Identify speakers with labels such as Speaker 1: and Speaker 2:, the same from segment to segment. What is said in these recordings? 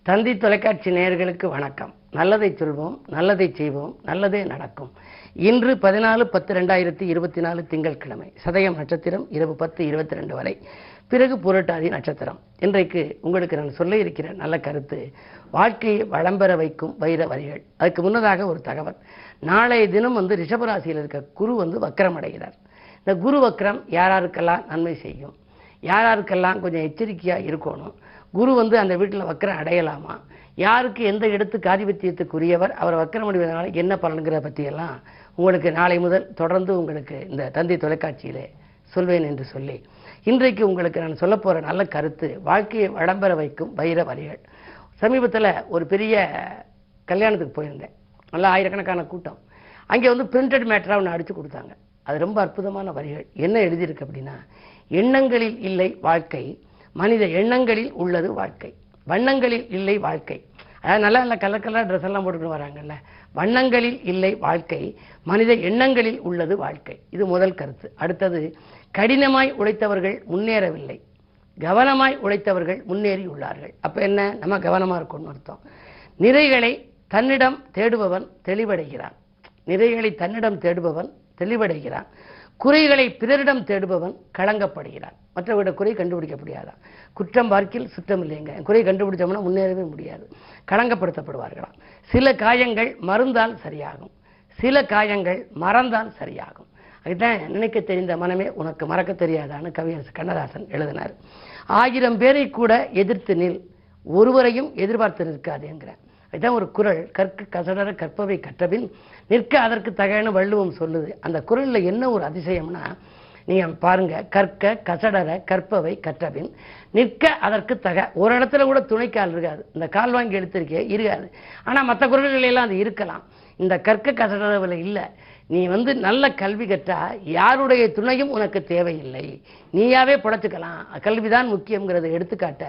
Speaker 1: தந்தி தொலைக்காட்சி நேயர்களுக்கு வணக்கம். நல்லதை சொல்வோம், நல்லதை செய்வோம், நல்லதே நடக்கும். இன்று 14/10/2024 திங்கட்கிழமை, சதயம் நட்சத்திரம் இரவு 10:22 வரை, பிறகு புரட்டாதி நட்சத்திரம். இன்றைக்கு உங்களுக்கு நான் சொல்ல இருக்கிற நல்ல கருத்து, வாழ்க்கையை வளம்பெற வைக்கும் வைர வரிகள். அதுக்கு முன்னதாக ஒரு தகவல். நாளைய தினம் ரிஷபராசியில் இருக்க குரு வக்கரம் அடைகிறார். இந்த குரு வக்கரம் யாராருக்கெல்லாம் நன்மை செய்யும், யாராருக்கெல்லாம் கொஞ்சம் எச்சரிக்கையாக இருக்கணும், குரு அந்த வீட்டில் வக்கரம் அடையலாமா, யாருக்கு எந்த இடத்துக்கு ஆதிபத்தியத்துக்குரியவர், அவர் வக்கரம் அடைவதனால என்ன பலன்கிற பற்றியெல்லாம் உங்களுக்கு நாளை முதல் தொடர்ந்து உங்களுக்கு இந்த தந்தி தொலைக்காட்சியிலே சொல்வேன் என்று சொல்லி, இன்றைக்கு உங்களுக்கு நான் சொல்ல போகிற நல்ல கருத்து, வாழ்க்கையை வளம்பெற வைக்கும் வைர வரிகள். சமீபத்தில் ஒரு பெரிய கல்யாணத்துக்கு போயிருந்தேன். நல்லா ஆயிரக்கணக்கான கூட்டம். அங்கே பிரிண்டட் மேட்டராக ஒன்று அடித்து கொடுத்தாங்க. அது ரொம்ப அற்புதமான வரிகள். என்ன எழுதியிருக்கு அப்படின்னா, எண்ணங்களில் இல்லை வாழ்க்கை, மனித எண்ணங்களில் உள்ளது வாழ்க்கை, வண்ணங்களில் இல்லை வாழ்க்கை. அதாவது நல்ல நல்ல கலர் கலர் ட்ரெஸ் எல்லாம் போட்டுக்கிட்டு வராங்கல்ல, வண்ணங்களில் இல்லை வாழ்க்கை, மனித எண்ணங்களில் உள்ளது வாழ்க்கை. இது முதல் கருத்து. அடுத்தது, கடினமாய் உழைத்தவர்கள் முன்னேறவில்லை, கவனமாய் உழைத்தவர்கள் முன்னேறி உள்ளார்கள். அப்போ என்ன, நம்ம கவனமாக இருக்கணும்னு அர்த்தம். நிறைகளை தன்னிடம் தேடுபவன் தெளிவடைகிறான், நிறைகளை தன்னிடம் தேடுபவன் தெளிவடைகிறான். குறைகளை பிறரிடம் தேடுபவன் களங்கப்படுகிறான். மற்றவர்களோட குறை கண்டுபிடிக்க முடியாதான். குற்றம் பார்க்கில் சுற்றம் இல்லைங்க, குறை கண்டுபிடிச்சோம்னா முன்னேறவே முடியாது, களங்கப்படுத்தப்படுவார்களாம். சில காயங்கள் மருந்தால் சரியாகும், சில காயங்கள் மறந்தால் சரியாகும். அதுதான் நினைக்க தெரிந்த மனமே உனக்கு மறக்க தெரியாதான்னு கவியரசு கண்ணதாசன் எழுதினார். 1000 பேரை கூட எதிர்த்து நில், ஒருவரையும் எதிர்பார்த்து நிற்காதேங்கிறார். இதுதான் ஒரு குறள். கற்கு கசடர கற்பவை கற்றபின் நிற்க அதற்கு தகன்னு வள்ளுவம் சொல்லுது. அந்த குறளில் என்ன ஒரு அதிசயம்னா, நீங்கள் பாருங்க, கற்க கசடர கற்பவை கற்றபின் நிற்க அதற்கு தக. ஒரு இடத்துல கூட துணைக்கால் இருக்காது, இந்த கால் வாங்கி எடுத்திருக்கே இருக்காது. ஆனால் மற்ற குறள்களெல்லாம் அது இருக்கலாம். இந்த கற்க கசடரவில் இல்லை. நீ நல்ல கல்வி கற்றா யாருடைய துணையும் உனக்கு தேவையில்லை, நீயாவே பிழைச்சிக்கலாம், கல்விதான் முக்கியங்கிறத எடுத்துக்காட்ட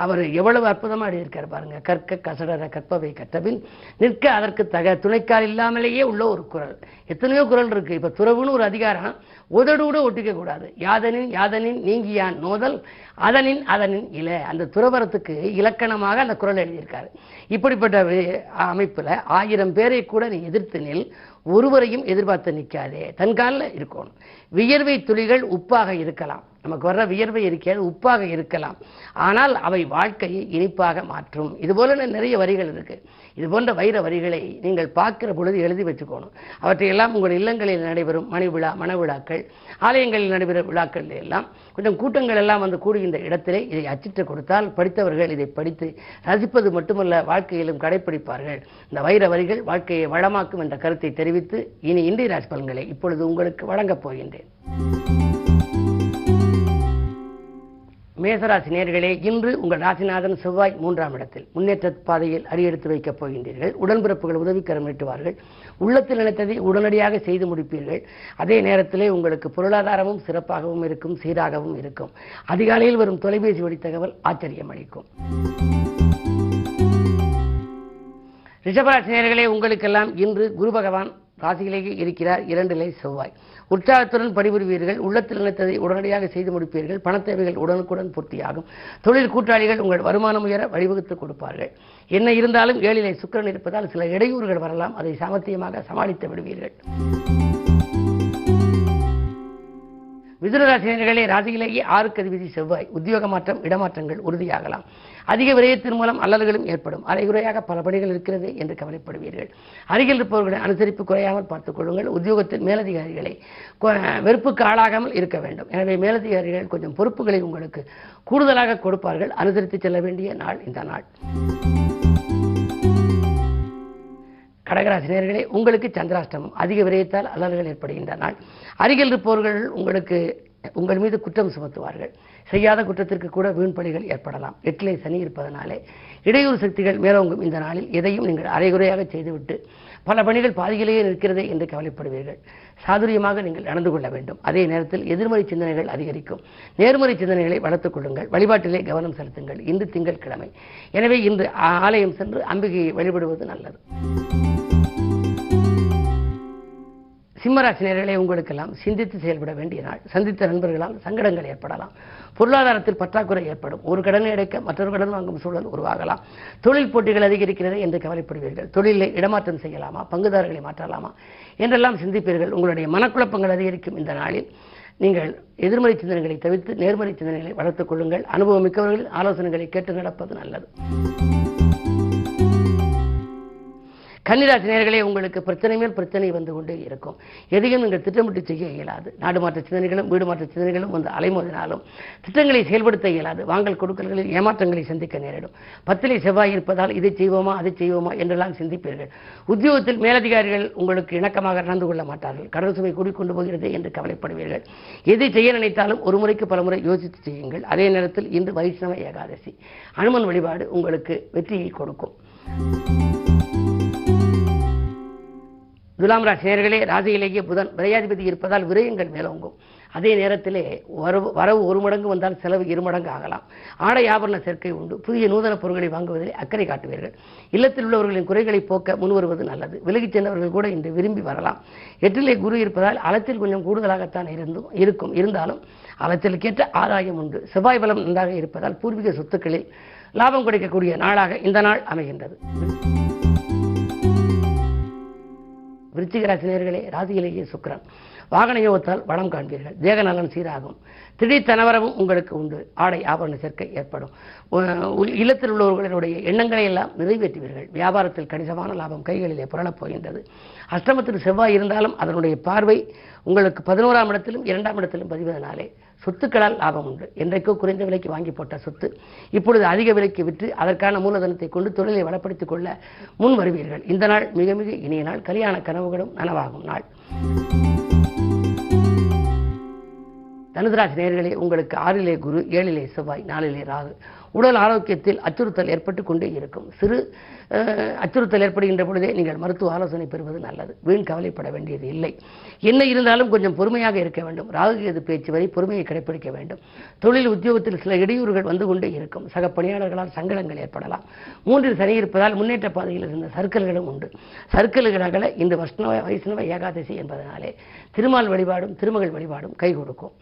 Speaker 1: அவர் எவ்வளவு அற்புதமாக எழுதியிருக்காரு பாருங்க. கற்க கசடர கற்பவை கற்றபின் நிற்க அதற்கு தக, துணைக்கால் இல்லாமலேயே உள்ள ஒரு குறள். எத்தனையோ குறள் இருக்கு. இப்போ துறவுன்னு ஒரு அதிகாரம், உதடூட ஒட்டிக்க கூடாது. யாதனின் யாதனின் நீங்கியான் நோதல் அதனின் அதனின் இல. அந்த துறவரத்துக்கு இலக்கணமாக அந்த குறள் எழுதியிருக்காரு. இப்படிப்பட்ட அமைப்பில் 1000 பேரை கூட நீ எதிர்த்து நில், ஒருவரையும் எதிர்பார்த்து நிற்காதே, தன் காலில் இருக்கணும். வியர்வை துளிகள் உப்பாக இருக்கலாம், நமக்கு வர்ற வியர்வை இருக்கிறது உப்பாக இருக்கலாம், ஆனால் அவை வாழ்க்கையை இனிப்பாக மாற்றும். இது போல நிறைய வரிகள் இருக்கு. இது போன்ற வைர வரிகளை நீங்கள் பார்க்கிற பொழுது எழுதி வச்சுக்கணும். அவற்றையெல்லாம் உங்கள் இல்லங்களில் நடைபெறும் மணவிழாக்கள், ஆலயங்களில் நடைபெறும் விழாக்கள் எல்லாம் கொஞ்சம் கூட்டங்கள் எல்லாம் கூடுகின்ற இடத்திலே இதை அச்சிட்டு கொடுத்தால் படித்தவர்கள் இதை படித்து ரசிப்பது மட்டுமல்ல, வாழ்க்கையிலும் கடைப்பிடிப்பார்கள். இந்த வைர வரிகள் வாழ்க்கையை வளமாக்கும் என்ற கருத்தை தெரிவித்து இனி இந்திய ராசி பலன்களை இப்பொழுது உங்களுக்கு வழங்கப் போகின்றேன். மேசராசி நேயர்களே, இன்று உங்கள் ராசிநாதன் செவ்வாய் 3ஆம் இடத்தில் முன்னேற்ற பாதையில் அடியெடுத்து வைக்கப் போகின்றீர்கள். உடன்பிறப்புகள் உதவிக்கரம் நீட்டுவார்கள். உள்ளத்தில் நினைத்ததை உடனடியாக செய்து முடிப்பீர்கள். அதே நேரத்திலே உங்களுக்கு பொருளாதாரமும் சிறப்பாகவும் இருக்கும், சீராகவும் இருக்கும். அதிகாலையில் வரும் தொலைபேசி வழி தகவல் ஆச்சரியம் அளிக்கும். ரிஷபராசி நேயர்களே, உங்களுக்கெல்லாம் இன்று குரு பகவான் ராசியிலேயே இருக்கிறார். 2 செவ்வாய். உற்சாகத்துடன் பணிபுரிவீர்கள். உள்ளத்தில் நினைத்ததை உடனடியாக செய்து முடிப்பீர்கள். பணத்தேவைகள் உடனுக்குடன் பூர்த்தியாகும். தொழில் கூட்டாளிகள் உங்கள் வருமானம் உயர வழிவகுத்து கொடுப்பார்கள். என்ன இருந்தாலும் 7 சுக்கிரன் இருப்பதால் சில இடையூறுகள் வரலாம், அதை சாமர்த்தியமாக சமாளித்து விடுவீர்கள். மிதுனராசினியர்களே, ராசியிலேயே 6க்கு அதிபதி செவ்வாய். உத்தியோக மாற்றம், இடமாற்றங்கள் உறுதியாகலாம். அதிக விரயத்தின் மூலம் அல்லல்களும் ஏற்படும். அரைகுறையாக பல பணிகள் இருக்கிறது என்று கவலைப்படுவீர்கள். அருகில் இருப்பவர்களை அனுசரிப்பு குறையாமல் பார்த்துக் கொள்ளுங்கள். உத்தியோகத்தில் மேலதிகாரிகளை வெறுப்புக்கு ஆளாகாமல் இருக்க வேண்டும். எனவே மேலதிகாரிகள் கொஞ்சம் பொறுப்புகளை உங்களுக்கு கூடுதலாக கொடுப்பார்கள். அனுசரித்து செல்ல வேண்டிய நாள் இந்த நாள். கடகராசி நேயர்களே, உங்களுக்கு சந்திராஷ்டமம். அதிக விரயத்தால் அல்லல்கள் ஏற்படுகின்ற நாள். அருகில் இருப்பவர்கள் உங்கள் மீது குற்றம் சுமத்துவார்கள். செய்யாத குற்றத்திற்கு கூட வீண்பலிகள் ஏற்படலாம். 8 சனி இருப்பதனாலே இடையூறு சக்திகள் மேலோங்கும் இந்த நாளில் எதையும் நீங்கள் அரைகுறையாக செய்துவிட்டு பல பணிகள் பாதியிலேயே நிற்கிறதே என்று கவலைப்படுவீர்கள். சாதுரியமாக நீங்கள் நடந்து கொள்ள வேண்டும். அதே நேரத்தில் எதிர்மறை சிந்தனைகள் அதிகரிக்கும். நேர்மறை சிந்தனைகளை வளர்த்துக் கொள்ளுங்கள். வழிபாட்டிலே கவனம் செலுத்துங்கள். இன்று திங்கட்கிழமை, எனவே இன்று ஆலயம் சென்று அம்பிகையை வழிபடுவது நல்லது. சிம்மராசி நேயர்களே, உங்களுக்கெல்லாம் சிந்தித்து செயல்பட வேண்டிய நாள். சந்தித்த நண்பர்களால் சங்கடங்கள் ஏற்படலாம். பொருளாதாரத்தில் பற்றாக்குறை ஏற்படும். ஒரு கடனை அடைக்க மற்றொரு கடன் வாங்கும் சூழல் உருவாகலாம். தொழில் போட்டிகள் அதிகரிக்கிறது என்று கவலைப்படுவீர்கள். தொழிலை இடமாற்றம் செய்யலாமா, பங்குதாரர்களை மாற்றலாமா என்றெல்லாம் சிந்திப்பீர்கள். உங்களுடைய மனக்குழப்பங்கள் அதிகரிக்கும் இந்த நாளில் நீங்கள் எதிர்மறை சிந்தனைகளை தவிர்த்து நேர்மறை சிந்தனைகளை வளர்த்துக் கொள்ளுங்கள். அனுபவம் மிக்கவர்களின் ஆலோசனைகளை கேட்டு நடப்பது நல்லது. கன்னிராசி நேயர்களே, உங்களுக்கு பிரச்சனை மேல் பிரச்சனை வந்து கொண்டே இருக்கும். எதையும் நீங்கள் திட்டமிட்டு செய்ய இயலாது. நாடு மாற்ற சிந்தனைகளும் வீடு மாற்ற சிந்தனைகளும் வந்து அலைமோதினாலும் திட்டங்களை செயல்படுத்த இயலாது. வாங்கல் கொடுக்கல்களில் ஏமாற்றங்களை சந்திக்க நேரிடும். 10 செவ்வாய் இருப்பதால் இதை செய்வோமா அதை செய்வோமா என்றெல்லாம் சிந்திப்பீர்கள். உத்தியோகத்தில் மேலதிகாரிகள் உங்களுக்கு இணக்கமாக நடந்து கொள்ள மாட்டார்கள். கடன் சுமை கூடிக்கொண்டு போகிறது என்று கவலைப்படுவீர்கள். எதை செய்ய நினைத்தாலும் ஒரு முறைக்கு பல முறை யோசித்து செய்யுங்கள். அதே நேரத்தில் இன்று வைஷ்ணவ ஏகாதசி, அனுமன் வழிபாடு உங்களுக்கு வெற்றியை கொடுக்கும். துலாம் ராசி நேயர்களே, ராசியிலேயே புதன் விரையாதிபதி இருப்பதால் விரயங்கள் மேலோங்கும். அதே நேரத்திலே வரவு 1 மடங்கு வந்தால் செலவு 2 மடங்கு ஆகலாம். ஆடை ஆபரண சேர்க்கை உண்டு. புதிய நூதன பொருட்களை வாங்குவதில் அக்கறை காட்டுவீர்கள். இல்லத்தில் உள்ளவர்களின் குறைகளை போக்க முன்வருவது நல்லது. விலகிச் சென்றவர்கள் கூட இன்று விரும்பி வரலாம். 8லே குரு இருப்பதால் அலத்தில் கொஞ்சம் கூடுதலாகத்தான் இருந்தாலும் அலத்திற்கேற்ற ஆதாயம் உண்டு. செவ்வாய் பலம் நன்றாக இருப்பதால் பூர்வீக சொத்துக்களில் லாபம் கிடைக்கக்கூடிய நாளாக இந்த நாள் அமைகின்றது. விருச்சிக ராசி நேயர்களே, ராசியிலேயே சுக்கிரன் வாகன யோகத்தால் வளம் காண்பீர்கள். தேக நலன் சீராகும். திடீர் தனவரவும் உங்களுக்கு உண்டு. ஆடை ஆபரண சேர்க்கை ஏற்படும். இல்லத்தில் உள்ளவர்களுடைய எண்ணங்களை எல்லாம் நிறைவேற்றுவீர்கள். வியாபாரத்தில் கணிசமான லாபம் கைகளிலே புரளப் போகின்றது. அஷ்டமத்தில் செவ்வாய் இருந்தாலும் அதனுடைய பார்வை உங்களுக்கு 11ஆம் இடத்திலும் 2ஆம் இடத்திலும் பதிவதனாலே சொத்துக்களால் லாபம் உண்டு. என்றைக்கோ குறைந்த விலைக்கு வாங்கி போட்ட சொத்து இப்பொழுது அதிக விலைக்கு விற்று அதற்கான மூலதனத்தை கொண்டு தொழிலை வளப்படுத்திக் கொள்ள முன் வருவீர்கள். இந்த நாள் மிக மிக இனிய நாள். கல்யாண கனவுகளும் நனவாகும் நாள். தனுசு நேயர்களே, உங்களுக்கு 6லே குரு, 7லே செவ்வாய், 4லே ராகு. உடல் ஆரோக்கியத்தில் அச்சுறுத்தல் ஏற்பட்டு கொண்டே இருக்கும். சிறு அச்சுறுத்தல் ஏற்படுகின்ற பொழுதே நீங்கள் மருத்துவ ஆலோசனை பெறுவது நல்லது. வீண் கவலைப்பட வேண்டியது இல்லை. என்ன இருந்தாலும் கொஞ்சம் பொறுமையாக இருக்க வேண்டும். ராகு கேது பேச்சு வரை பொறுமையை கடைபிடிக்க வேண்டும். தொழில் உத்தியோகத்தில் சில இடையூறுகள் வந்து கொண்டே இருக்கும். சக பணியாளர்களால் சங்கடங்கள் ஏற்படலாம். 3ல் சனி இருப்பதால் முன்னேற்ற பாதையில் இருந்த சர்க்கிள்களும் உண்டு. சர்க்கிள்களாக இந்த வைஷ்ணவ ஏகாதசி என்பதனாலே திருமால் வழிபாடும் திருமகள் வழிபாடும் கை கொடுக்கும்.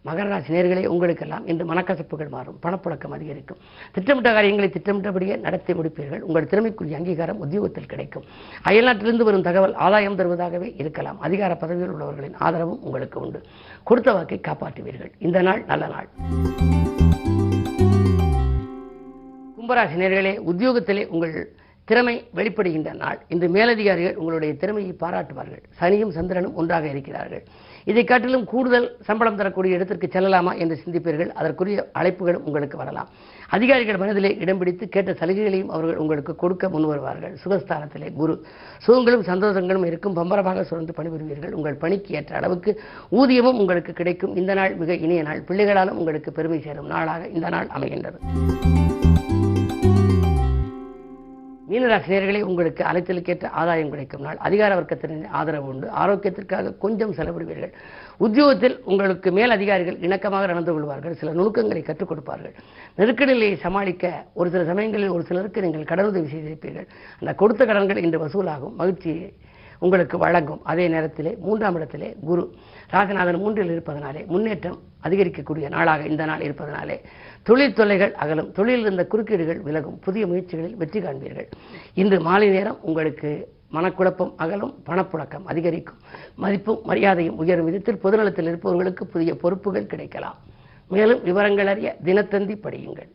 Speaker 1: மகர ராசி நேயர்களே, உங்களுக்கெல்லாம் இன்று மனக்கசப்புகள் மாறும். பணப்புழக்கம் அதிகரிக்கும். திட்டமிட்ட காரியங்களை திட்டமிட்டபடியே நடத்தி முடிப்பீர்கள். உங்கள் திறமைக்குரிய அங்கீகாரம் உத்தியோகத்தில் கிடைக்கும். அயல்நாட்டிலிருந்து வரும் தகவல் ஆதாயம் தருவதாகவே இருக்கலாம். அதிகார பதவியில் உள்ளவர்களின் ஆதரவும் உங்களுக்கு உண்டு. கொடுத்த வாக்கை காப்பாற்றுவீர்கள். இந்த நாள் நல்ல நாள். கும்பராசி நேயர்களே, உத்தியோகத்திலே உங்கள் திறமை வெளிப்படுகின்ற நாள். இன்று மேலதிகாரிகள் உங்களுடைய திறமையை பாராட்டுவார்கள். சனியும் சந்திரனும் ஒன்றாக இருக்கிறார்கள். இதை காட்டிலும் கூடுதல் சம்பளம் தரக்கூடிய இடத்திற்கு செல்லலாமா என்று சிந்திப்பீர்கள். அதற்குரிய அழைப்புகளும் உங்களுக்கு வரலாம். அதிகாரிகள் மனதிலே இடம் பிடித்து கேட்ட சலுகைகளையும் அவர்கள் உங்களுக்கு கொடுக்க முன்வருவார்கள். சுகஸ்தானத்திலே குரு. சுகங்களும் சந்தோஷங்களும் இருக்கும். பம்பரமாக சுரந்து பணிபுரிவீர்கள். உங்கள் பணிக்கு ஏற்ற அளவுக்கு ஊதியமும் உங்களுக்கு கிடைக்கும். இந்த நாள் மிக இனிய நாள். பிள்ளைகளாலும் உங்களுக்கு பெருமை சேரும் நாளாக இந்த நாள் அமைகின்றது. மீனராசி நேயர்களே, உங்களுக்கு அலைச்சலுக்கேற்ற ஆதாயம் கிடைக்கும் நாள். அதிகார வர்க்கத்தின் ஆதரவு உண்டு. ஆரோக்கியத்திற்காக கொஞ்சம் செலவிடுவீர்கள். உத்தியோகத்தில் உங்களுக்கு மேல் அதிகாரிகள் இணக்கமாக நடந்து கொள்வார்கள். சில நுணுக்கங்களை கற்றுக் கொடுப்பார்கள். நெருக்கடி நிலையை சமாளிக்க ஒரு சில சமயங்களில் ஒரு சிலருக்கு நீங்கள் கடனுதவி செய்திருப்பீர்கள். அந்த கொடுத்த கடன்கள் இன்று வசூலாகும். மகிழ்ச்சியை உங்களுக்கு வழங்கும். அதே நேரத்திலே 3ஆம் இடத்திலே குரு ராசிநாதன் 3ல் இருப்பதனாலே முன்னேற்றம் அதிகரிக்கக்கூடிய நாளாக இந்த நாள் இருப்பதனாலே தொழில் தொல்லைகள் அகலும். தொழிலில் இருந்த குறுக்கீடுகள் விலகும். புதிய முயற்சிகளில் வெற்றி காண்பீர்கள். இன்று மாலை நேரம் உங்களுக்கு மனக்குழப்பம் அகலும். பணப்புழக்கம் அதிகரிக்கும். மதிப்பும் மரியாதையும் உயரும் விதத்தில் பொதுநலத்தில் இருப்பவர்களுக்கு புதிய பொறுப்புகள் கிடைக்கலாம். மேலும் விவரங்கள் அறிய தினத்தந்தி படியுங்கள்.